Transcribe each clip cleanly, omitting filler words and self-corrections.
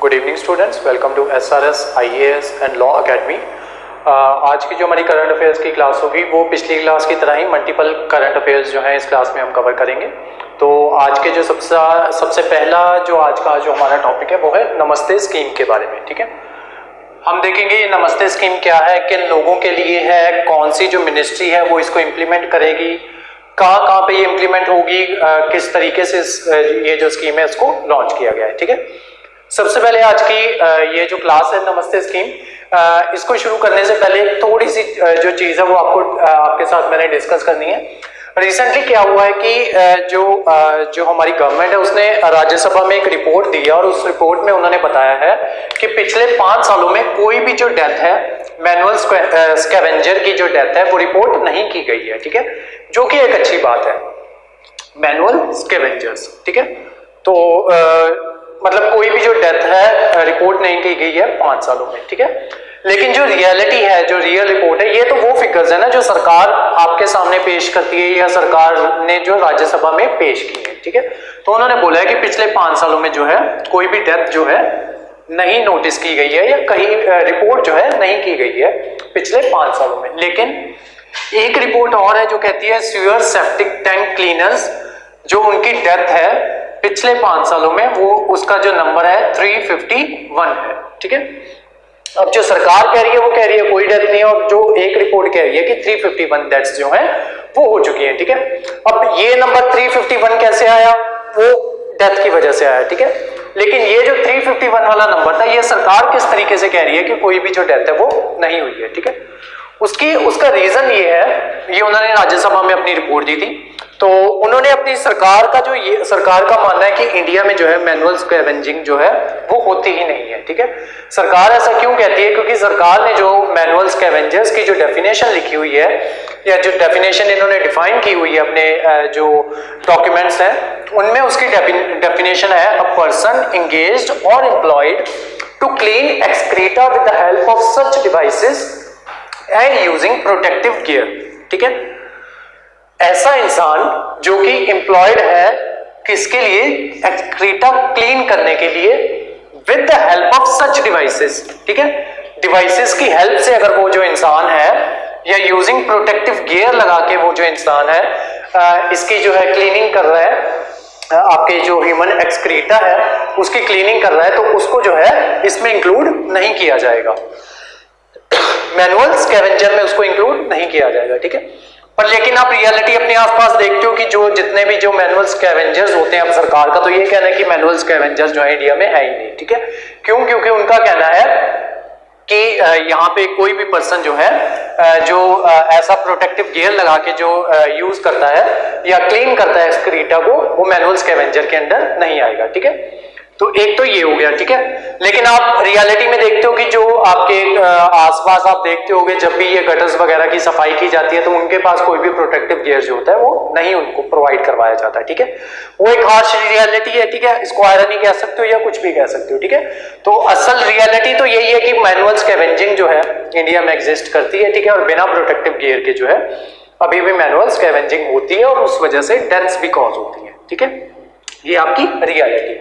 Good evening students, welcome to SRS IAS and law academy. आज की जो हमारी करंट अफेयर्स की क्लास होगी वो पिछली क्लास की तरह ही मल्टीपल करंट अफेयर्स जो हैं इस क्लास में हम कवर करेंगे। तो आज के जो सबसे पहला जो आज का जो हमारा टॉपिक है वो है नमस्ते स्कीम के बारे में। ठीक है, हम देखेंगे ये नमस्ते स्कीम क्या है, किन लोगों के लिए है, कौन सी जो मिनिस्ट्री है वो इसको इम्प्लीमेंट करेगी, कहाँ पे ये इम्प्लीमेंट होगी, किस तरीके से ये जो स्कीम है इसको लॉन्च किया गया है। ठीक है, सबसे पहले आज की ये जो क्लास है नमस्ते स्कीम, इसको शुरू करने से पहले थोड़ी सी जो चीज़ है वो आपके साथ मैंने डिस्कस करनी है। रिसेंटली क्या हुआ है कि जो हमारी गवर्नमेंट है उसने राज्यसभा में एक रिपोर्ट दी है और उस रिपोर्ट में उन्होंने बताया है कि पिछले 5 सालों में कोई भी जो डेथ है मैनुअल स्कैवेंजर की जो डेथ है वो रिपोर्ट नहीं की गई है। ठीक है, जो कि एक अच्छी बात है, मैनुअल स्कैवेंजर्स। ठीक है, तो मतलब कोई भी जो डेथ है रिपोर्ट नहीं की गई है 5 सालों में। ठीक है, लेकिन जो रियलिटी है, जो रियल रिपोर्ट है, ये तो वो फिगर्स है ना जो सरकार आपके सामने पेश करती है या सरकार ने जो राज्यसभा में पेश की है। ठीक है, तो उन्होंने बोला है कि पिछले 5 सालों में जो है कोई भी डेथ जो है नहीं नोटिस की गई है या कहीं रिपोर्ट जो है नहीं की गई है पिछले 5 सालों में। लेकिन एक रिपोर्ट और है जो कहती है सीवर सेप्टिक टैंक क्लीनर्स जो उनकी डेथ है पिछले 5 सालों में वो उसका जो नंबर है 351 है। ठीक है, अब जो सरकार कह रही है वो कह रही है कोई डेथ नहीं है और जो एक रिपोर्ट कह रही है कि 351 डेथ्स जो हैं वो हो चुकी हैं। ठीक है, अब ये नंबर 351 कैसे आया, वो डेथ की वजह से आया। ठीक है, लेकिन ये जो 351 वाला नंबर था ये सरकार किस तरीके से कह रही है कि कोई भी जो डेथ है वो नहीं हुई है। ठीक है, उसका रीजन ये है, ये उन्होंने राज्यसभा में अपनी रिपोर्ट दी थी। तो उन्होंने अपनी सरकार का मानना है कि इंडिया में जो है मैनुअल स्कैवेंजिंग जो है वो होती ही नहीं है। ठीक है, सरकार ऐसा क्यों कहती है, क्योंकि सरकार ने जो मैनुअल स्कैवेंजर्स की जो डेफिनेशन लिखी हुई है या जो डेफिनेशन इन्होंने डिफाइन की हुई है अपने जो डॉक्यूमेंट्स हैं उनमें उसकी डेफिनेशन है अ पर्सन एंगेज्ड और employed to clean excreta with the help of such devices and using protective gear. ठीक है, ऐसा इंसान जो कि एम्प्लॉयड है किसके लिए, एक्सक्रीटा क्लीन करने के लिए with the help of such devices. ठीक है, डिवाइसेस की हेल्प से अगर वो जो इंसान है या यूजिंग प्रोटेक्टिव गियर लगा के वो जो इंसान है इसकी जो है क्लीनिंग कर रहा है, आपके जो ह्यूमन एक्सक्रीटा है उसकी क्लीनिंग कर रहा है, तो उसको जो है इसमें इंक्लूड नहीं किया जाएगा, मैनुअल स्कैवेंजर में उसको इंक्लूड नहीं किया जाएगा। ठीक है, पर लेकिन आप रियलिटी अपने आसपास देखते हो कि जो जितने भी जो मैनुअल स्कैवेंजर्स होते हैं, अब सरकार का तो ये कहना है कि मैनुअल स्कैवेंजर्स जो है इंडिया में है ही नहीं। ठीक है, क्यों, क्योंकि उनका कहना है कि यहाँ पे कोई भी पर्सन जो है जो ऐसा प्रोटेक्टिव गियर लगा के जो यूज करता है या क्लीन करता है एक्सक्रीटा को, वो मैनुअल स्कैवेंजर के अंदर नहीं आएगा। ठीक है, तो एक तो ये हो गया। ठीक है, लेकिन आप रियलिटी में देखते हो कि जो आपके आसपास आप देखते होगे जब भी ये गटर्स वगैरह की सफाई की जाती है तो उनके पास कोई भी प्रोटेक्टिव गियर जो होता है वो नहीं उनको प्रोवाइड करवाया जाता है। ठीक है, वो एक हार्श रियलिटी है। ठीक है, इसको आयरनी कह सकते हो या कुछ भी कह सकते हो। ठीक है, तो असल रियलिटी तो यही है कि मैनुअल स्कैवेंजिंग जो है इंडिया में एग्जिस्ट करती है। ठीक है, और बिना प्रोटेक्टिव गियर के जो है अभी भी मैनुअल स्कैवेंजिंग होती है और उस वजह से डेथ्स भी कॉज होती है। ठीक है, ये आपकी रियलिटी।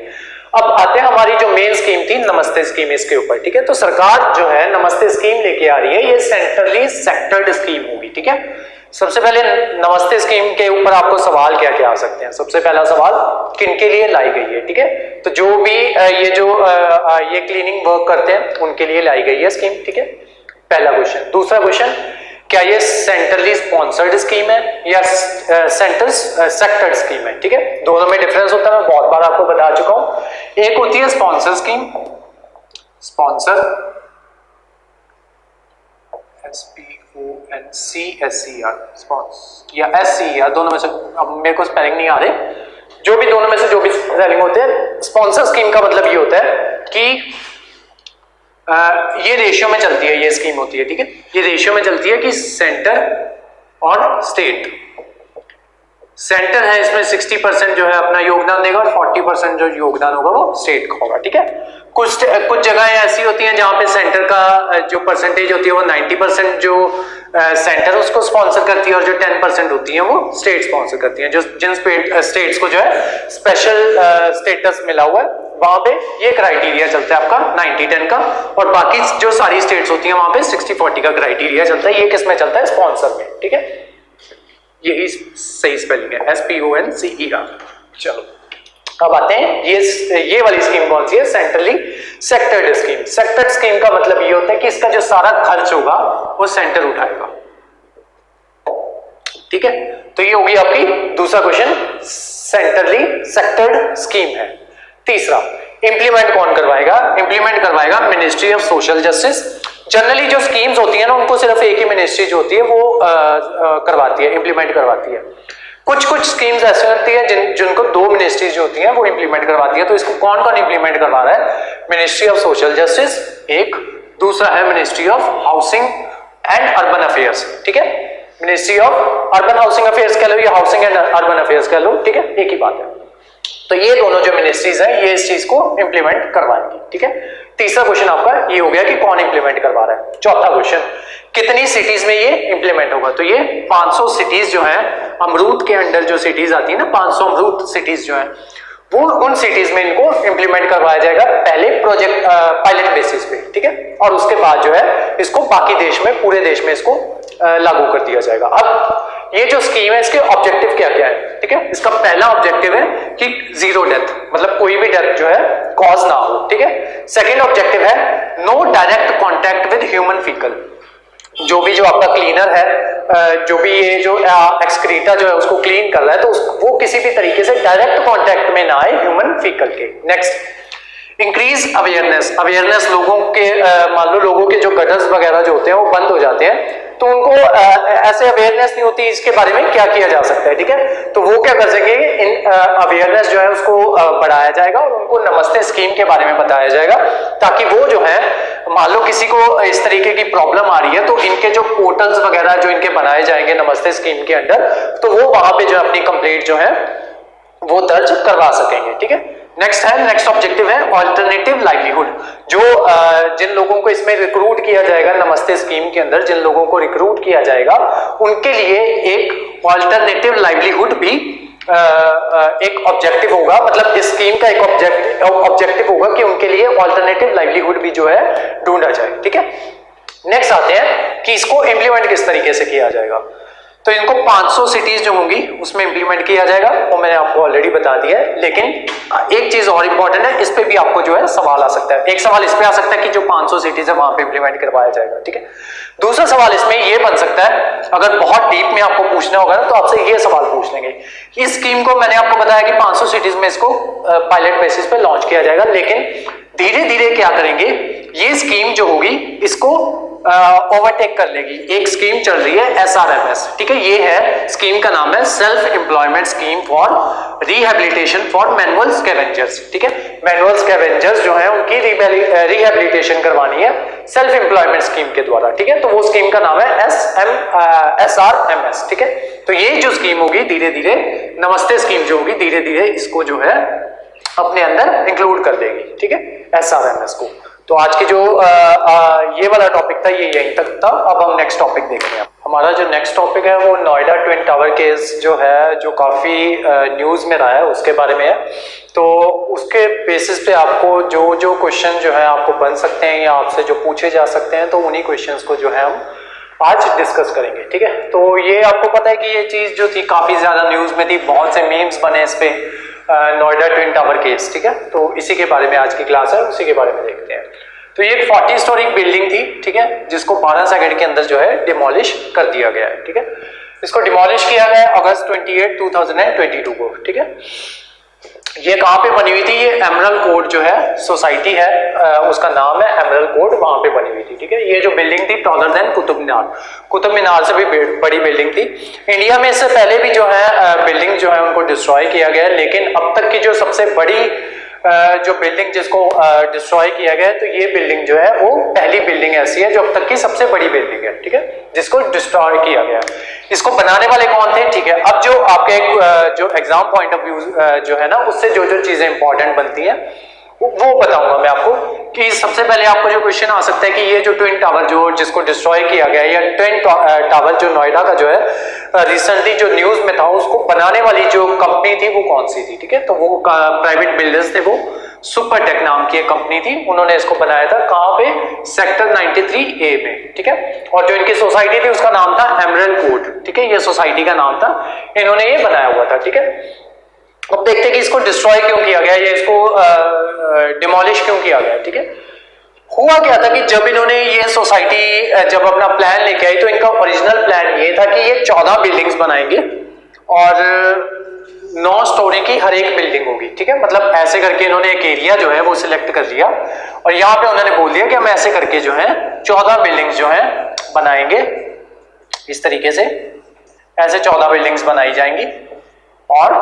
अब आते हैं हमारी जो मेन स्कीम थी नमस्ते स्कीम, इसके ऊपर। ठीक है, तो सरकार जो है नमस्ते स्कीम लेके आ रही है, ये सेंट्रली सेक्टर्ड स्कीम होगी। ठीक है, सबसे पहले नमस्ते स्कीम के ऊपर आपको सवाल क्या क्या आ सकते हैं। सबसे पहला सवाल किनके लिए लाई गई है। ठीक है, तो जो भी ये क्लीनिंग वर्क करते हैं उनके लिए लाई गई है स्कीम। ठीक है, पहला क्वेश्चन। दूसरा क्वेश्चन, क्या ये सेंट्रली स्पॉन्सर्ड स्कीम है या सेंट्रल सेक्टर्ड स्कीम है। ठीक है, दोनों में डिफरेंस होता है, मैं बहुत बार आपको बता चुका हूं। एक होती है स्पॉन्सर स्कीम, स्पॉन्सर SPONCSER या SCER, दोनों में से, अब मेरे को स्पेलिंग नहीं आ रही, जो भी दोनों में से जो भी स्पेलिंग होते हैं। स्पॉन्सर स्कीम का मतलब ये होता है कि ये रेशियो में चलती है, ये स्कीम होती है। ठीक है, ये रेशियो में चलती है कि सेंटर और स्टेट, सेंटर है इसमें 60% जो है अपना योगदान देगा और 40% जो योगदान होगा वो स्टेट का होगा। ठीक है, कुछ जगहें ऐसी होती हैं जहां पे सेंटर का जो परसेंटेज होती है वो 90% जो सेंटर उसको स्पॉन्सर करती है और जो 10% होती है वो स्टेट स्पॉन्सर करती है। जो जिन स्टेट्स को जो है स्पेशल स्टेटस मिला हुआ है वहां पे ये क्राइटेरिया चलता है आपका 90-10 का, और बाकी जो सारी स्टेट्स होती हैं वहां पे 60-40 का क्राइटेरिया चलता है। ये किस में चलता है? स्पॉन्सर में, ठीक है। यही सही स्पेलिंग है, SPONCER। चलो अब आते हैं ये वाली स्कीम कौन सी है? Centrally sectored scheme. Sectored scheme का मतलब ये होता है कि इसका जो सारा खर्च होगा वो सेंटर उठाएगा, ठीक है। तो ये होगी आपकी दूसरा क्वेश्चन, सेंट्रली सेक्टर्ड स्कीम है। तीसरा, इंप्लीमेंट कौन करवाएगा? इंप्लीमेंट करवाएगा ministry of social justice. Generally जो स्कीम्स होती है ना उनको सिर्फ एक ही मिनिस्ट्री जो होती है वो करवाती है, इंप्लीमेंट करवाती है। कुछ स्कीम्स ऐसे होती है जिनको दो मिनिस्ट्रीज जो होती हैं वो इंप्लीमेंट करवाती है। तो इसको कौन कौन इंप्लीमेंट करवा रहा है? मिनिस्ट्री ऑफ सोशल जस्टिस एक, दूसरा है ministry of housing and urban affairs, ठीक है। Ministry of urban housing affairs कह लो या हाउसिंग एंड अर्बन अफेयर्स कह लो, ठीक है, एक ही बात है। तो ये दोनों जो मिनिस्ट्रीज हैं ये इस चीज को इंप्लीमेंट करवाएंगी, ठीक है। तीसरा क्वेश्चन आपका ये हो गया कि कौन इंप्लीमेंट करवा रहा है। चौथा क्वेश्चन, कितनी सिटीज में ये इंप्लीमेंट होगा? तो ये 500 सिटीज जो है, अमरूद के अंडर जो सिटीज आती है ना, 500 अमरूद सिटीज जो है वो उन सिटीज में इनको इंप्लीमेंट करवाया जाएगा, पहले प्रोजेक्ट पायलट बेसिस पे, ठीक है, और उसके बाद जो है इसको बाकी देश में, पूरे देश में इसको लागू कर दिया जाएगा। अब ये जो स्कीम है इसके ऑब्जेक्टिव क्या क्या है, ठीक है। इसका पहला ऑब्जेक्टिव है कि जीरो डेथ, मतलब कोई भी डेथ जो है कॉज ना हो, ठीक है। सेकेंड ऑब्जेक्टिव है no direct contact with human faecal. जो आपका क्लीनर है, जो भी ये जो एक्सक्रीटा जो है उसको क्लीन कर रहा है, तो वो किसी भी तरीके से डायरेक्ट कांटेक्ट में ना आए ह्यूमन फीकल के। नेक्स्ट, इंक्रीज अवेयरनेस लोगों के, मान लो लोगों के जो गटर्स वगैरह जो होते हैं वो बंद हो जाते हैं, तो उनको ऐसे अवेयरनेस नहीं होती इसके बारे में क्या किया जा सकता है, ठीक है। तो वो क्या कर सकेंगे, इन अवेयरनेस जो है उसको बढ़ाया जाएगा और उनको नमस्ते स्कीम के बारे में बताया जाएगा, ताकि वो जो है मान लो किसी को इस तरीके की प्रॉब्लम आ रही है तो इनके जो पोर्टल्स वगैरह जो इनके बनाए जाएंगे नमस्ते स्कीम के अंडर, तो वो वहां पे जो अपनी कंप्लेंट जो है वो दर्ज करवा सकेंगे, ठीक है। नेक्स्ट ऑब्जेक्टिव है ऑल्टरनेटिव लाइवलीहुड। जो जिन लोगों को इसमें रिक्रूट किया जाएगा नमस्ते स्कीम के अंदर, जिन लोगों को रिक्रूट किया जाएगा उनके लिए एक ऑल्टरनेटिव लाइवलीहुड भी एक ऑब्जेक्टिव होगा, मतलब इस स्कीम का एक ऑब्जेक्टिव होगा कि उनके लिए ऑल्टरनेटिव लाइवलीहुड भी जो है ढूंढा जाए, ठीक है। नेक्स्ट आते हैं कि इसको इंप्लीमेंट किस तरीके से किया जाएगा। तो इनको 500 सिटीज जो होंगी उसमें इंप्लीमेंट किया जाएगा, वो मैंने आपको ऑलरेडी बता दिया है। लेकिन एक चीज और इंपॉर्टेंट है, इस पे भी आपको जो है सवाल आ सकता है। एक सवाल इस पे आ सकता है कि जो 500 सिटीज है वहां पे इंप्लीमेंट करवाया जाएगा, ठीक है। दूसरा सवाल इसमें ये बन सकता है, अगर बहुत डीप में आपको पूछना होगा ना तो आपसे ये सवाल पूछ लेंगे, इस स्कीम को मैंने आपको बताया कि 500 सिटीज में इसको पायलट बेसिस पे लॉन्च किया जाएगा, लेकिन धीरे धीरे क्या करेंगे, ये स्कीम जो होगी इसको ओवरटेक कर लेगी। एक स्कीम चल रही है SRMS, ठीक है, ये है स्कीम का नाम है self employment scheme for rehabilitation for manual scavengers, ठीक है। मैनुअल स्कैवेंजर्स जो है उनकी रिहेबिलिटेशन करवानी है सेल्फ एम्प्लॉयमेंट स्कीम के द्वारा, ठीक है। तो वो स्कीम का नाम है SRMS, ठीक है। तो ये जो स्कीम होगी धीरे धीरे नमस्ते स्कीम जो होगी धीरे धीरे इसको जो है अपने अंदर इंक्लूड कर देगी, ठीक है, SRMS को। तो आज की जो ये वाला टॉपिक था ये यहीं तक था। अब हम नेक्स्ट टॉपिक देखते हैं। हमारा जो नेक्स्ट टॉपिक है वो नोएडा ट्विन टावर केस जो है, जो काफ़ी न्यूज़ में रहा है उसके बारे में है। तो उसके बेसिस पे आपको जो क्वेश्चन जो है आपको बन सकते हैं या आपसे जो पूछे जा सकते हैं, तो उन्हीं क्वेश्चंस को जो है हम आज डिस्कस करेंगे, ठीक है। तो ये आपको पता है कि ये चीज़ जो थी काफ़ी ज़्यादा न्यूज़ में थी, बहुत से मीम्स बने इस पे, नोएडा ट्विन टावर केस, ठीक है। तो इसी के बारे में आज की क्लास है, उसी के बारे में देखते हैं। तो ये 40 स्टोरी बिल्डिंग थी, ठीक है, जिसको 12 सेकंड के अंदर जो है डिमोलिश कर दिया गया है, ठीक है। इसको डिमोलिश किया गया अगस्त 28, 2022 को, ठीक है। ये कहाँ पे बनी हुई थी, ये एमरल्ड कोर्ट जो है सोसाइटी है, उसका नाम है एमरल्ड कोर्ट, वहां पे बनी हुई थी, ठीक है। ये जो बिल्डिंग थी टॉलर देन कुतुब मीनार से भी बड़ी बिल्डिंग थी। इंडिया में इससे पहले भी जो है बिल्डिंग जो है उनको डिस्ट्रॉय किया गया है, लेकिन अब तक की जो सबसे बड़ी जो बिल्डिंग जिसको डिस्ट्रॉय किया गया है, तो ये बिल्डिंग जो है वो पहली बिल्डिंग ऐसी है जो अब तक की सबसे बड़ी बिल्डिंग है, ठीक है, जिसको डिस्ट्रॉय किया गया है। इसको बनाने वाले कौन थे, ठीक है। अब जो आपके जो एग्जाम पॉइंट ऑफ व्यू जो है ना, उससे जो चीजें इंपॉर्टेंट बनती हैं वो बताऊंगा मैं आपको। कि सबसे पहले आपको जो क्वेश्चन आ सकता है कि ये जो ट्विन टावर जो जिसको डिस्ट्रॉय किया गया है, या ट्विन टावर जो नोएडा का जो है रिसेंटली जो न्यूज में था, उसको बनाने वाली जो कंपनी थी वो कौन सी थी, ठीक है। तो वो प्राइवेट बिल्डर्स थे वो सुपरटेक नाम की एक कंपनी थी, उन्होंने इसको बनाया था कहां पे, सेक्टर 93A में, ठीक है। और जो इनकी सोसाइटी थी उसका नाम था एमरल्ड कोर्ट, ठीक है, ये सोसाइटी का नाम था, इन्होंने ये बनाया हुआ था, ठीक है। अब देखते हैं कि इसको डिस्ट्रॉय क्यों किया गया, या इसको डिमोलिश क्यों किया गया, ठीक है। हुआ क्या था कि जब इन्होंने ये सोसाइटी जब अपना प्लान लेके आई तो इनका ओरिजिनल प्लान ये था कि ये 14 बिल्डिंग्स बनाएंगे और 9 स्टोरी की हर एक बिल्डिंग होगी, ठीक है। मतलब ऐसे करके इन्होंने एक एरिया जो है वो सिलेक्ट कर लिया और यहाँ पे उन्होंने बोल दिया कि हम ऐसे करके जो है 14 बिल्डिंग्स जो है बनाएंगे, इस तरीके से ऐसे 14 बिल्डिंग्स बनाई जाएंगी और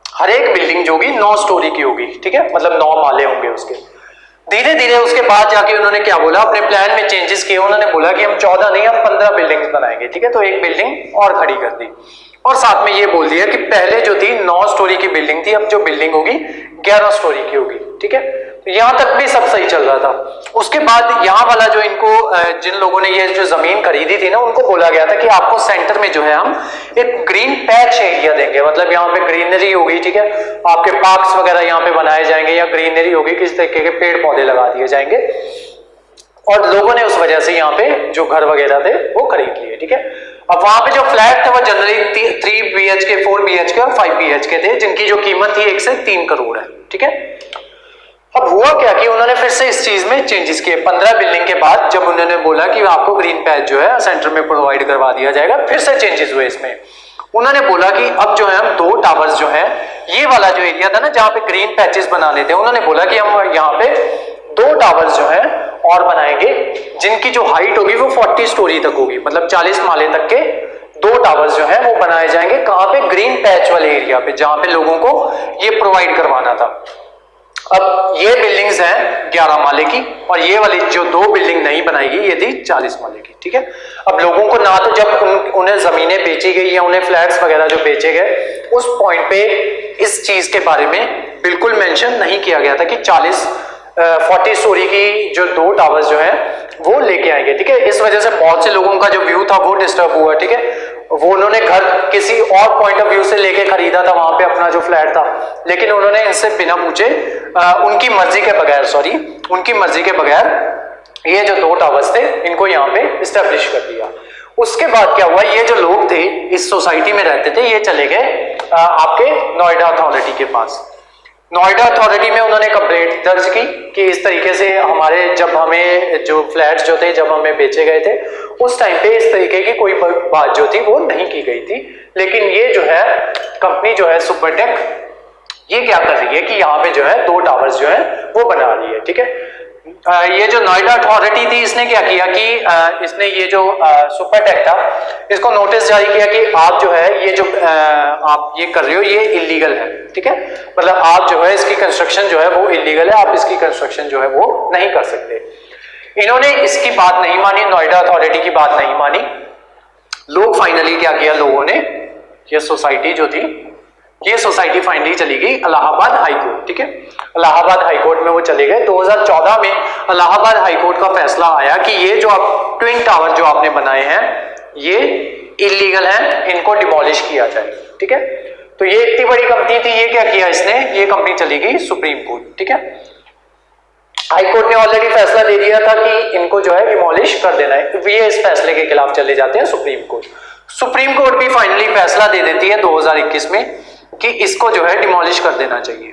हर एक बिल्डिंग जो होगी 9 स्टोरी की होगी, ठीक है, मतलब 9 माले होंगे उसके। धीरे धीरे उसके बाद जाके उन्होंने क्या बोला, अपने प्लान में चेंजेस किए, उन्होंने बोला कि हम 14 नहीं, हम 15 बिल्डिंग्स बनाएंगे, ठीक है। तो एक बिल्डिंग और खड़ी कर दी और साथ में ये बोल दिया कि पहले जो थी 9 स्टोरी की बिल्डिंग थी, अब जो बिल्डिंग होगी 11 स्टोरी की होगी, ठीक है। तो यहां तक भी सब सही चल रहा था। उसके बाद यहाँ वाला जो इनको जिन लोगों ने ये जो जमीन खरीदी थी ना, उनको बोला गया था कि आपको सेंटर में जो है हम एक ग्रीन पैच एरिया देंगे, मतलब यहाँ पे ग्रीनरी होगी, ठीक है, आपके पार्क्स वगैरह यहाँ पे बनाए जाएंगे या ग्रीनरी होगी, किस तरीके के पेड़ पौधे लगा दिए जाएंगे। और लोगों ने उस वजह से यहाँ पे जो घर वगैरह थे वो खरीद लिए, ठीक है। अब वहां पे जो फ्लैट थे वो जनरली 3 BHK, 4 BHK और 5 BHK थे, जिनकी जो कीमत थी 1 से 3 करोड़ है, ठीक है। अब हुआ क्या कि उन्होंने फिर से इस चीज में चेंजेस किए 15 बिल्डिंग के बाद, जब उन्होंने बोला कि आपको ग्रीन पैच जो है सेंटर में प्रोवाइड करवा दिया जाएगा, फिर से चेंजेस हुए इसमें। उन्होंने बोला कि अब जो है हम 2 टावर्स जो है, ये वाला जो एरिया था ना जहां पे ग्रीन पैचेस बना लेते हैं, उन्होंने बोला कि हम यहाँ पे 2 टावर्स जो है और बनाएंगे, जिनकी जो हाइट होगी वो 40 स्टोरी तक होगी, मतलब 40 माले तक के 2 टावर्स जो है वो बनाए जाएंगे। कहां पे, ग्रीन पैच वाले एरिया पे, जहां पे लोगों को ये प्रोवाइड करवाना था। अब ये बिल्डिंग्स हैं 11 माले की और ये वाली जो 2 बिल्डिंग नहीं बनाएगी ये थी 40 माले की, ठीक है। अब लोगों को ना तो जब उन्हें जमीनें बेची गई या उन्हें फ्लैट्स वगैरह जो बेचे गए, उस पॉइंट पे इस चीज के बारे में बिल्कुल मेंशन नहीं किया गया था कि 40 स्टोरी की जो 2 टावर्स जो है वो लेके आएंगे, ठीक है। इस वजह से बहुत से लोगों का जो व्यू था वो डिस्टर्ब हुआ, ठीक है। वो उन्होंने घर किसी और पॉइंट ऑफ व्यू से लेके खरीदा था वहां पे अपना जो फ्लैट था, लेकिन उन्होंने इनसे बिना पूछे उनकी मर्जी के बगैर ये जो 2 टावर्स थे इनको यहाँ पे इस्टेब्लिश कर दिया। उसके बाद क्या हुआ, ये जो लोग थे इस सोसाइटी में रहते थे, ये चले गए आपके नोएडा अथॉरिटी के पास। नोएडा अथॉरिटी में उन्होंने कंप्लेंट दर्ज की कि इस तरीके से हमारे जब हमें जो फ्लैट्स जो थे जब हमें बेचे गए थे उस टाइम पे इस तरीके की कोई बात जो थी वो नहीं की गई थी, लेकिन ये जो है कंपनी जो है सुपरटेक, ये क्या कर रही है कि यहाँ पे जो है 2 टावर्स जो है वो बना रही है, ठीक है। ये जो नोएडा अथॉरिटी थी इसने क्या किया कि इसने ये जो सुपरटेक था इसको नोटिस जारी किया कि आप जो है ये जो आप ये कर रहे हो ये इलीगल है, ठीक है। मतलब आप जो है इसकी कंस्ट्रक्शन जो है वो इलीगल है, आप इसकी कंस्ट्रक्शन जो है वो नहीं कर सकते। इन्होंने इसकी बात नहीं मानी, नोएडा अथॉरिटी की बात नहीं मानी। लोग फाइनली क्या किया, लोगों ने ये सोसाइटी जो थी ये सोसाइटी फाइनली चली गई इलाहाबाद हाई कोर्ट, ठीक है। इलाहाबाद हाई कोर्ट में वो चले गए। 2014 में इलाहाबाद हाई कोर्ट का फैसला आया कि ये जो आप ट्विन टावर जो आपने बनाए हैं ये इलीगल हैं, इनको डिमोलिश किया जाए, ठीक है। तो ये इतनी बड़ी कंपनी थी, ये क्या किया इसने, ये कंपनी चली गई सुप्रीम कोर्ट, ठीक है। हाई कोर्ट ने ऑलरेडी फैसला दे दिया था कि इनको जो है डिमोलिश कर देना है, ये इस फैसले के खिलाफ चले जाते हैं सुप्रीम कोर्ट। सुप्रीम कोर्ट भी फाइनली फैसला दे देती है 2021 में कि इसको जो है डिमोलिश कर देना चाहिए,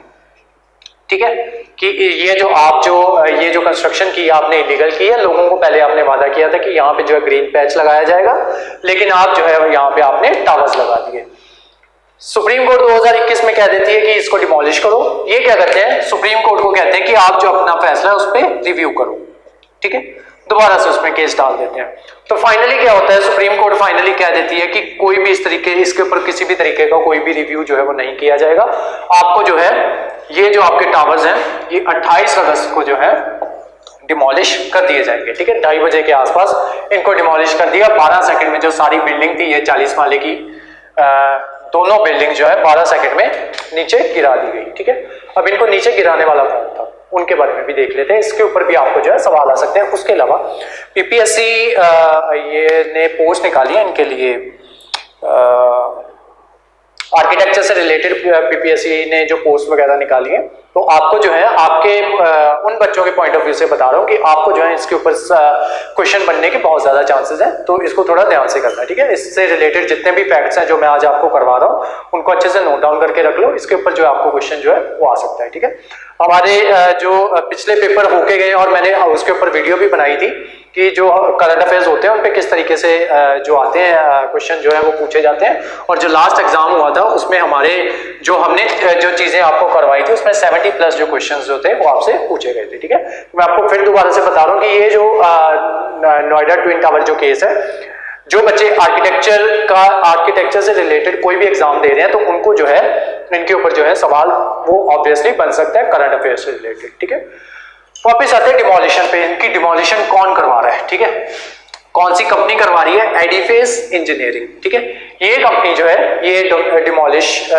ठीक है। कि ये जो कंस्ट्रक्शन की आपने इलीगल की है, लोगों को पहले आपने वादा किया था कि यहाँ पे जो है ग्रीन पैच लगाया जाएगा, लेकिन आप जो है यहाँ पे आपने टावर्स लगा दिए। सुप्रीम कोर्ट 2021 में कह देती है कि इसको डिमोलिश करो। ये क्या करते हैं, सुप्रीम कोर्ट को कहते हैं कि आप जो अपना फैसला है उस पर रिव्यू करो, ठीक है। दोबारा से उसमें केस डाल देते हैं। तो फाइनली क्या होता है, सुप्रीम कोर्ट फाइनली कह देती है कि कोई भी इसके ऊपर किसी भी तरीके का कोई भी रिव्यू जो है वो नहीं किया जाएगा। आपको जो है ये जो आपके टावर्स हैं ये 28 अगस्त को जो है डिमोलिश कर दिए जाएंगे, ठीक है। 2:30 बजे के आसपास इनको डिमोलिश कर दिया। 12 सेकंड में जो सारी बिल्डिंग थी ये 40 माले की दोनों बिल्डिंग जो है 12 सेकंड में नीचे गिरा दी गई, ठीक है। अब इनको नीचे गिराने वाला कौन था उनके बारे में भी देख लेते हैं, इसके ऊपर भी आपको जो है सवाल आ सकते हैं। उसके अलावा पीपीएससी ये ने पोस्ट निकाली है इनके लिए, आर्किटेक्चर से रिलेटेड पीपीएससी ने जो पोस्ट वगैरह निकाली है तो आपको जो है आपके उन बच्चों के पॉइंट ऑफ व्यू से बता रहा हूँ कि आपको जो है इसके ऊपर क्वेश्चन बनने के बहुत ज्यादा चांसेस हैं, तो इसको थोड़ा ध्यान से करना है, ठीक है। इससे रिलेटेड जितने भी फैक्ट्स हैं जो मैं आज आपको करवा रहा हूँ उनको अच्छे से नोट डाउन करके रख लो, इसके ऊपर जो आपको क्वेश्चन जो है वो आ सकता है, ठीक है। हमारे जो पिछले पेपर होके गए और मैंने उसके ऊपर वीडियो भी बनाई थी कि जो करंट अफेयर्स होते हैं उन पे किस तरीके से जो आते हैं क्वेश्चन जो है वो पूछे जाते हैं, और जो लास्ट एग्जाम हुआ था उसमें हमारे जो हमने जो चीजें आपको करवाई थी उसमें 70+ जो क्वेश्चंस जो थे वो आपसे पूछे गए थे, ठीक है। मैं आपको फिर दोबारा से बता रहा हूँ कि ये जो नोएडा ट्विन टावर जो केस है, जो बच्चे आर्किटेक्चर से रिलेटेड कोई भी एग्जाम दे रहे हैं तो उनको जो है इनके ऊपर जो है सवाल वो ऑब्वियसली बन सकता है करंट अफेयर से रिलेटेड, ठीक है। वापिस आते हैं डिमोलिशन पे। इनकी डिमोलिशन कौन करवा रहा है, ठीक है, कौन सी कंपनी करवा रही है? एडिफेस इंजीनियरिंग, ठीक है। ये कंपनी जो है ये डिमोलिश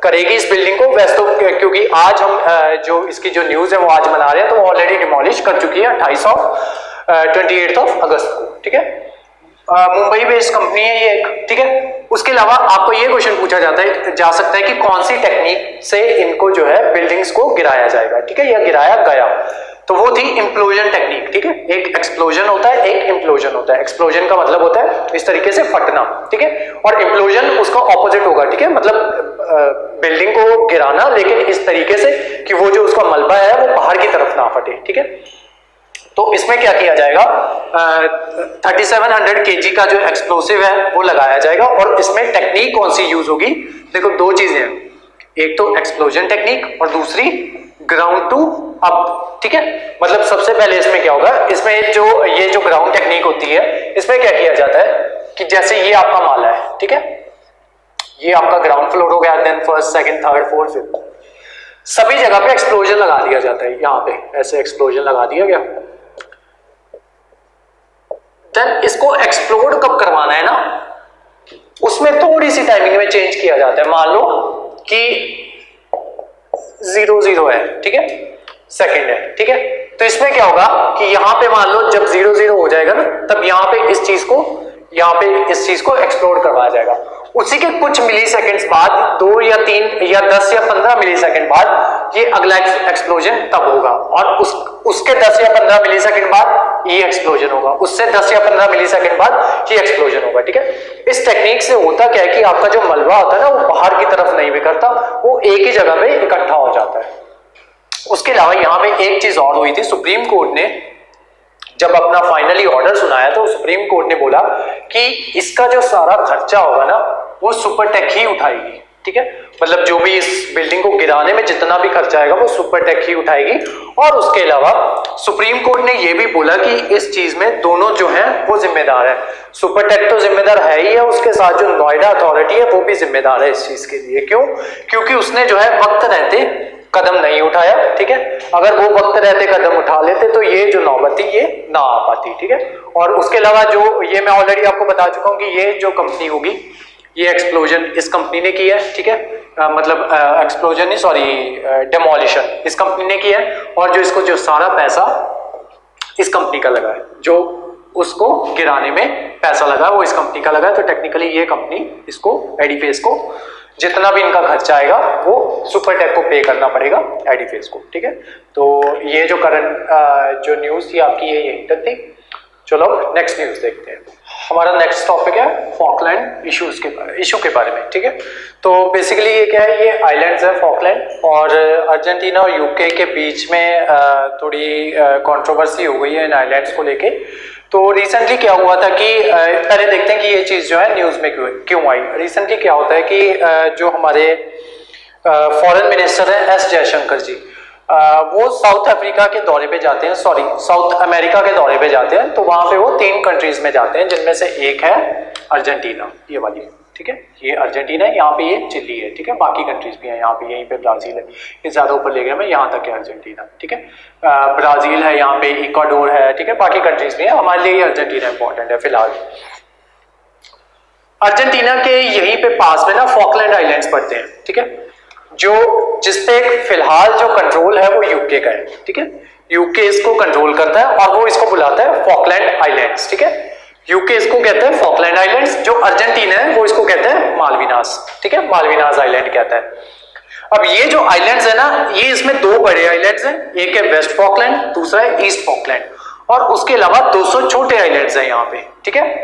करेगी इस बिल्डिंग को। वैसे तो क्योंकि आज हम जो इसकी जो न्यूज है वो आज मना रहे हैं, तो वो ऑलरेडी डिमोलिश कर चुकी है 28 अगस्त को, ठीक है। मुंबई बेस्ड कंपनी है ये एक, ठीक है। उसके अलावा आपको ये क्वेश्चन पूछा जा सकता है कि कौन सी टेक्निक से इनको जो है बिल्डिंग्स को गिराया जाएगा, ठीक है, या गिराया गया। तो वो थी इम्प्लोजन टेक्निक, ठीक है। एक एक्सप्लोजन होता है, एक इम्प्लोजन होता है। एक्सप्लोजन का मतलब होता है इस तरीके से फटना, ठीक है, और इम्प्लोजन उसका ऑपोजिट होगा, ठीक है, मतलब बिल्डिंग को गिराना लेकिन इस तरीके से कि वो जो उसका मलबा है वो बाहर की तरफ ना फटे, ठीक है। तो इसमें क्या किया जाएगा, 3700 kg का जो एक्सप्लोसिव है वो लगाया जाएगा, और इसमें टेक्निक कौन सी यूज होगी? देखो दो चीजें हैं, एक तो एक्सप्लोजन टेक्निक और दूसरी ग्राउंड टू अप, ठीक है। मतलब सबसे पहले इसमें क्या होगा, इसमें ये जो ग्राउंड टेक्निक होती है इसमें क्या किया जाता है कि जैसे ये आपका माला है, ठीक है, ये आपका ग्राउंड फ्लोर हो गया, then first, second, third, fourth, fifth, सभी जगह पे एक्सप्लोजन लगा दिया जाता है। यहाँ पे ऐसे एक्सप्लोजन लगा दिया गया, देन इसको एक्सप्लोड कब करवाना है ना, उसमें थोड़ी सी टाइमिंग में चेंज किया जाता है। मान लो कि 0 है, ठीक है, सेकंड है, ठीक है, तो इसमें क्या होगा कि यहां पे मान लो जब 0 हो जाएगा ना, तब यहां पे इस चीज को एक्सप्लोड करवाया जाएगा। उसी के कुछ मिली सेकेंड्स बाद, 2 या 3 या 10 या 15 मिली सेकेंड बाद ये अगला एक्सप्लोजन तब होगा, और उसके 10 या 15 मिली सेकेंड बाद ये एक्सप्लोजन होगा, उससे 10 या 15 मिली सेकेंड बाद ये एक्सप्लोजन होगा, ठीक है। इस टेक्निक से होता क्या है कि आपका जो मलबा होता है ना वो बाहर की तरफ नहीं बिखरता, वो एक ही जगह पे इकट्ठा हो जाता है। उसके अलावा यहाँ पे एक चीज और हुई थी, सुप्रीम कोर्ट ने जब अपना फाइनली ऑर्डर सुनाया तो सुप्रीम कोर्ट ने बोला कि इसका जो सारा खर्चा होगा ना वो सुपरटेक ही उठाएगी, ठीक है। मतलब जो भी इस बिल्डिंग को गिराने में जितना भी खर्चा आएगा वो सुपरटेक ही उठाएगी। और उसके अलावा सुप्रीम कोर्ट ने ये भी बोला कि इस चीज में दोनों जो हैं वो जिम्मेदार है। सुपरटेक तो जिम्मेदार है ही है, उसके साथ जो नोएडा अथॉरिटी है वो भी जिम्मेदार है इस चीज के लिए। क्यों? क्योंकि उसने जो है वक्त रहते कदम नहीं उठाया, ठीक है। अगर वो वक्त रहते कदम उठा लेते तो ये जो नौबत थी ये ना आ पाती, ठीक है। और उसके अलावा जो ये मैं ऑलरेडी आपको बता चुका हूं कि ये जो कंपनी होगी ये एक्सप्लोजन इस कंपनी ने की है, ठीक है, मतलब एक्सप्लोजन नहीं, सॉरी, डेमोलिशन इस कंपनी ने की है, और जो इसको जो सारा पैसा इस कंपनी का लगा है, जो उसको गिराने में पैसा लगा वो इस कंपनी का लगा है। तो टेक्निकली ये कंपनी इसको एडिफेस को जितना भी इनका खर्चा आएगा वो सुपरटेक को पे करना पड़ेगा एडिफेस को, ठीक है। तो ये जो करंट जो न्यूज थी आपकी ये यहीं तक थी। चलो नेक्स्ट न्यूज देखते हैं। हमारा नेक्स्ट टॉपिक है फॉकलैंड इशू के बारे में, ठीक है। तो बेसिकली ये क्या है, ये आइलैंड्स है फॉकलैंड, और अर्जेंटीना और यूके के बीच में थोड़ी कंट्रोवर्सी हो गई है इन आइलैंड्स को लेके। तो रिसेंटली क्या हुआ था कि पहले देखते हैं कि ये चीज़ जो है न्यूज़ में क्यों आई। रिसेंटली क्या होता है कि जो हमारे फॉरेन मिनिस्टर हैं एस जयशंकर जी, वो साउथ अफ्रीका के दौरे पे जाते हैं, सॉरी साउथ अमेरिका के दौरे पे जाते हैं। तो वहाँ पे वो 3 कंट्रीज में जाते हैं, जिनमें से एक है अर्जेंटीना, ये वाली, ठीक है, ये अर्जेंटीना है, यहाँ पे ये चिली है, ठीक है, बाकी कंट्रीज भी हैं यहाँ पे, यहीं पे ब्राजील है, ये ज़्यादा ऊपर ले गया मैं, यहाँ तक है अर्जेंटीना, ठीक है। ब्राजील है यहाँ पे, इक्वाडोर है, ठीक है, बाकी कंट्रीज भी है, हमारे लिए अर्जेंटीना इंपॉर्टेंट है फिलहाल। अर्जेंटीना के यहीं पे पास में ना फॉकलैंड आइलैंड्स पड़ते हैं, ठीक है, जो जिसपे फिलहाल जो कंट्रोल है वो यूके का है, ठीक है। यूके इसको कंट्रोल करता है और वो इसको बुलाता है फॉकलैंड आइलैंड्स, ठीक है। यूके इसको कहते हैं फॉकलैंड आइलैंड्स, जो अर्जेंटीना है वो इसको कहते हैं मालविनास, ठीक है, मालविनास आइलैंड कहता है। अब ये जो आइलैंड्स है ना, ये इसमें दो बड़े आइलैंड्स हैं, एक है वेस्ट फॉकलैंड, दूसरा है ईस्ट फॉकलैंड, और उसके अलावा 200 छोटे आइलैंड्स हैं यहाँ पे, ठीक है।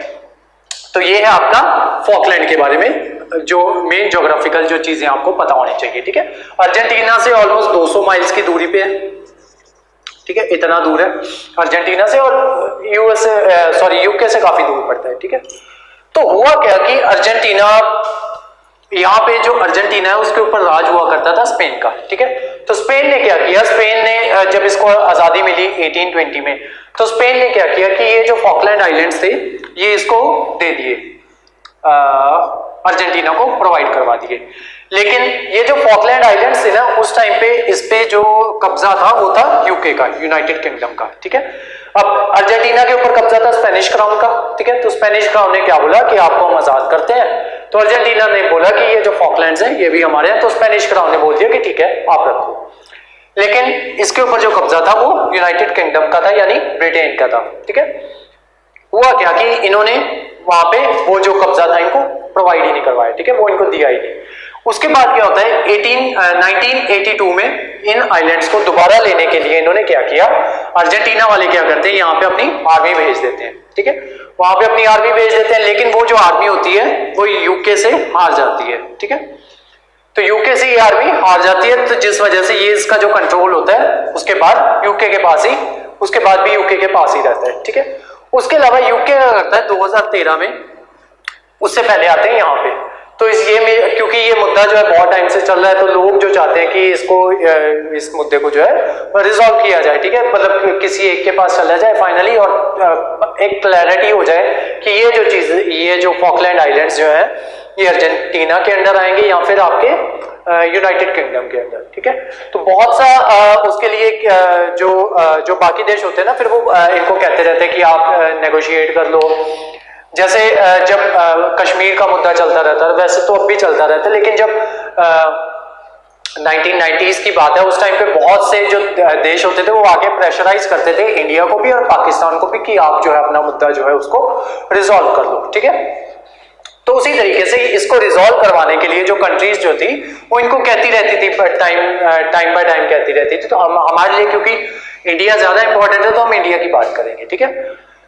तो ये है आपका फॉकलैंड के बारे में जो मेन ज्योग्राफिकल जो चीजें आपको पता होनी चाहिए, ठीक है। अर्जेंटीना से ऑलमोस्ट 200 माइल्स की दूरी पे है, ठीक है, इतना दूर है अर्जेंटीना से, और यूके से काफी दूर पड़ता है, ठीक है। तो हुआ क्या कि अर्जेंटीना, यहाँ पे जो अर्जेंटीना है उसके ऊपर राज हुआ करता था स्पेन का, ठीक है। तो स्पेन ने क्या किया, स्पेन ने जब इसको आजादी मिली 1820 में, तो स्पेन ने क्या किया कि ये जो फॉकलैंड आइलैंड्स थे ये इसको दे दिए, अर्जेंटीना को प्रोवाइड करवा दिए। लेकिन ये जो फॉकलैंड आइलैंड्स थे ना, उस टाइम पे इस पे जो कब्जा था वो था यूके का, यूनाइटेड किंगडम का, ठीक है। अब अर्जेंटीना के ऊपर कब्जा था स्पेनिश क्राउन का, ठीक है। तो स्पेनिश क्राउन ने क्या बोला कि आपको हम आजाद करते हैं, तो अर्जेंटीना ने बोला कि ये जो फॉकलैंड्स हैं ये भी हमारे हैं, तो स्पेनिश क्राउन ने बोल दिया कि ठीक है आप रखो। लेकिन इसके ऊपर जो कब्जा था वो यूनाइटेड किंगडम का था, यानी ब्रिटेन का था, ठीक है। हुआ क्या कि इन्होंने वहां पे वो जो कब्जा था इनको प्रोवाइड ही नहीं करवाया, ठीक है, वो इनको दिया ही नहीं। उसके बाद क्या होता है, 1982 में इन आइलैंड्स को दोबारा लेने के लिए इन्होंने क्या किया, अर्जेंटीना वाले क्या करते हैं, यहाँ पे अपनी आर्मी भेज देते हैं, ठीक है, वहां पे अपनी आर्मी भेज देते हैं। लेकिन वो जो आर्मी होती है वो यूके से हार जाती है, ठीक है। तो यूके से ये आर्मी हार जाती है, तो जिस वजह से ये इसका जो कंट्रोल होता है उसके बाद यूके के पास ही, उसके बाद भी यूके के पास ही रहता है, ठीक है। उसके अलावा यूके क्या करता है 2013 में, उससे पहले आते हैं यहाँ पे। तो क्योंकि ये मुद्दा जो है बहुत टाइम से चल रहा है, तो लोग जो चाहते हैं कि इस मुद्दे को जो है रिजॉल्व किया जाए, ठीक है, मतलब किसी एक के पास चला जाए फाइनली, और एक क्लैरिटी हो जाए कि ये जो चीज, ये जो फॉकलैंड आइलैंड्स जो है ये अर्जेंटीना के अंडर आएंगे या फिर आपके यूनाइटेड किंगडम के अंदर, ठीक है। तो बहुत सा उसके लिए जो बाकी देश होते हैं ना, फिर वो इनको कहते रहते हैं कि आप नेगोशिएट कर लो। जैसे जब कश्मीर का मुद्दा चलता रहता है, वैसे तो अब भी चलता रहता है, लेकिन जब 1990s की बात है, उस टाइम पे बहुत से जो देश होते थे वो आके प्रेशराइज करते थे इंडिया को भी और पाकिस्तान को भी कि आप जो है अपना मुद्दा जो है उसको रिजॉल्व कर लो, ठीक है। तो उसी तरीके से इसको रिजॉल्व करवाने के लिए जो कंट्रीज जो थी वो इनको कहती रहती थी, टाइम बाय टाइम कहती रहती थी। तो हमारे लिए क्योंकि इंडिया ज्यादा इंपॉर्टेंट है तो हम इंडिया की बात करेंगे, ठीक है।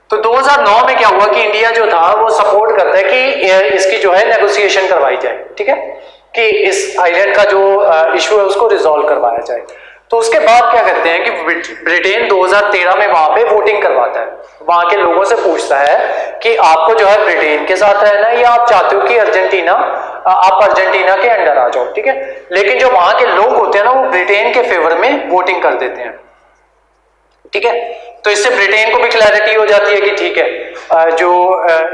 तो 2009 में क्या हुआ कि इंडिया जो था वो सपोर्ट करता है कि इसकी जो है नेगोशिएशन करवाई जाए, ठीक है, कि इस आइलैंड का जो इशू है उसको रिजॉल्व करवाया जाए। तो उसके बाद क्या करते हैं कि ब्रिटेन 2013 में वहां पे वोटिंग करवाता है, वहां के लोगों से पूछता है कि आपको जो है ब्रिटेन के साथ रहना है या आप चाहते हो कि आप अर्जेंटीना के अंडर आ जाओ, ठीक है। लेकिन जो वहां के लोग होते हैं ना वो ब्रिटेन के फेवर में वोटिंग कर देते हैं, ठीक है। तो इससे ब्रिटेन को भी क्लैरिटी हो जाती है कि ठीक है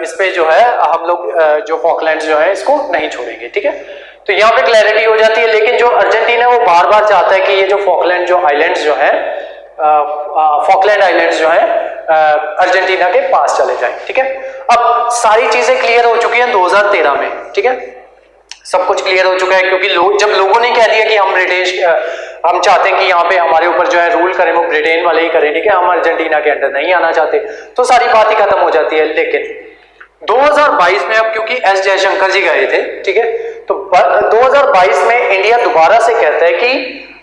इस पे जो है हम लोग जो फॉकलैंड्स जो है इसको नहीं छोड़ेंगे, ठीक है। तो यहाँ पे क्लैरिटी हो जाती है। लेकिन जो अर्जेंटीना वो बार बार चाहता है कि ये जो फॉकलैंड जो आइलैंड्स जो है फॉकलैंड आइलैंड्स जो है अर्जेंटीना के पास चले जाएं, ठीक है। अब सारी चीजें क्लियर हो चुकी हैं 2013 में, ठीक है, सब कुछ क्लियर हो चुका है, क्योंकि जब लोगों ने कह दिया कि हम चाहते हैं कि यहाँ पे हमारे ऊपर जो है रूल करें वो ब्रिटेन वाले ही करें, ठीक है, हम अर्जेंटीना के अंदर नहीं आना चाहते, तो सारी बात ही खत्म हो जाती है। लेकिन 2022 में अब क्योंकि एस जयशंकर जी गए थे, ठीक है, तो 2022 में इंडिया दोबारा से कहता है कि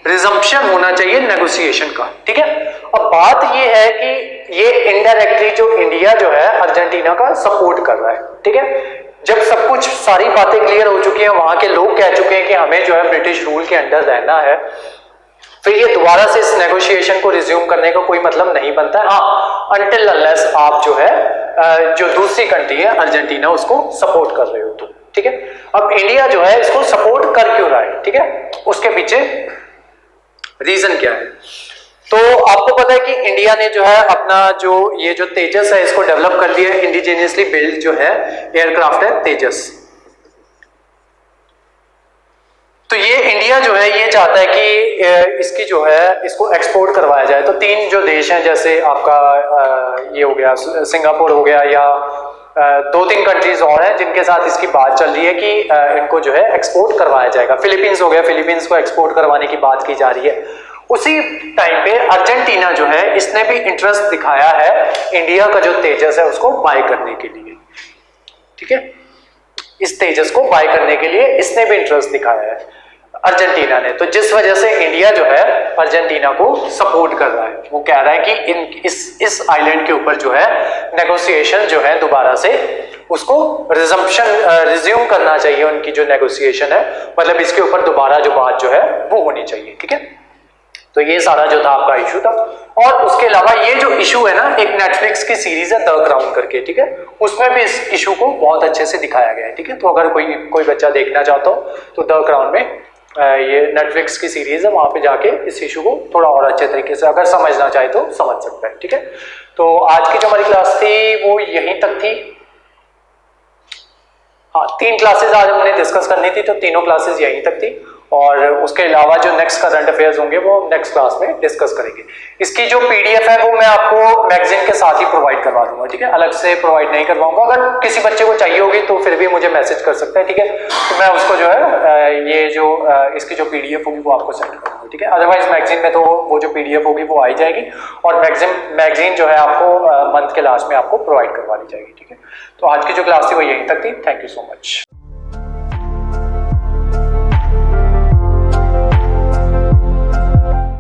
रिजम्पशन होना चाहिए नेगोशिएशन का, ठीक है। अब बात ये है कि ये इनडायरेक्टली जो इंडिया जो है अर्जेंटीना का सपोर्ट कर रहा है, ठीक है। जब सब कुछ सारी बातें क्लियर हो चुकी हैं, वहां के लोग कह चुके हैं कि हमें जो है ब्रिटिश रूल के अंडर रहना है, फिर ये दोबारा से इस नेगोशिएशन को रिज्यूम करने का कोई मतलब नहीं बनता है, हाँ, अनटिल अनलेस आप जो है जो दूसरी कंट्री है अर्जेंटीना उसको सपोर्ट कर रहे हो तो, ठीक है। अब इंडिया जो है इसको सपोर्ट कर क्यों रहा है, ठीक है, उसके पीछे रीजन क्या है। तो आपको पता है कि इंडिया ने जो है अपना ये जो तेजस है इसको डेवलप कर लिया, इंडिजिनियसली बिल्ड जो है एयरक्राफ्ट है तेजस। तो ये इंडिया जो है ये चाहता है कि इसकी जो है इसको एक्सपोर्ट करवाया जाए। तो 3 जो देश हैं, जैसे आपका ये हो गया सिंगापुर हो गया, या 2-3 कंट्रीज और हैं जिनके साथ इसकी बात चल रही है कि इनको जो है एक्सपोर्ट करवाया जाएगा। फिलीपींस हो गया, फिलीपींस को एक्सपोर्ट करवाने की बात की जा रही है। उसी टाइम पे अर्जेंटीना जो है इसने भी इंटरेस्ट दिखाया है इंडिया का जो तेजस है उसको बाय करने के लिए, ठीक है, इस तेजस को बाय करने के लिए इसने भी इंटरेस्ट दिखाया है। अर्जेंटीना ने। तो जिस वजह से इंडिया जो है अर्जेंटीना को सपोर्ट कर रहा है, वो कह रहा है कि इस आइलैंड के ऊपर जो है नेगोशिएशन जो है दोबारा से उसको रिज्यूम करना चाहिए, उनकी जो नेगोशिएशन है, मतलब इसके ऊपर दोबारा जो बात जो है वो होनी चाहिए। ठीक है, तो ये सारा जो था आपका इशू था। और उसके अलावा ये जो इशू है ना, एक नेटफ्लिक्स की सीरीज है द क्राउन करके, ठीक है, उसमें भी इस इशू को बहुत अच्छे से दिखाया गया है। ठीक है, तो अगर कोई बच्चा देखना चाहता हो तो द क्राउन में ये नेटफ्लिक्स की सीरीज है, वहां पे जाके इस इशू को थोड़ा और अच्छे तरीके से अगर समझना चाहे तो समझ सकता है। ठीक है, तो आज की जो हमारी क्लास थी वो यहीं तक थी। हाँ, 3 क्लासेस आज हमने डिस्कस करनी थी, तो तीनों क्लासेस यहीं तक थी। और उसके अलावा जो नेक्स्ट करंट अफेयर्स होंगे वो नेक्स्ट क्लास में डिस्कस करेंगे। इसकी जो पीडीएफ है वो मैं आपको मैगजीन के साथ ही प्रोवाइड करवा दूंगा। ठीक है, अलग से प्रोवाइड नहीं करवाऊंगा। अगर किसी बच्चे को चाहिए होगी तो फिर भी मुझे मैसेज कर सकता है। ठीक है, तो मैं उसको जो है ये जो इसकी जो पीडीएफ होगी वो आपको सेंड कर दूंगा। ठीक है, अदरवाइज मैगजीन में तो वो जो पीडीएफ होगी वो आई जाएगी, और मैगजीन जो है आपको मंथ के लास्ट में आपको प्रोवाइड करवा दी जाएगी। ठीक है, तो आज की जो क्लास थी वो यहीं तक थी। Thank you so much.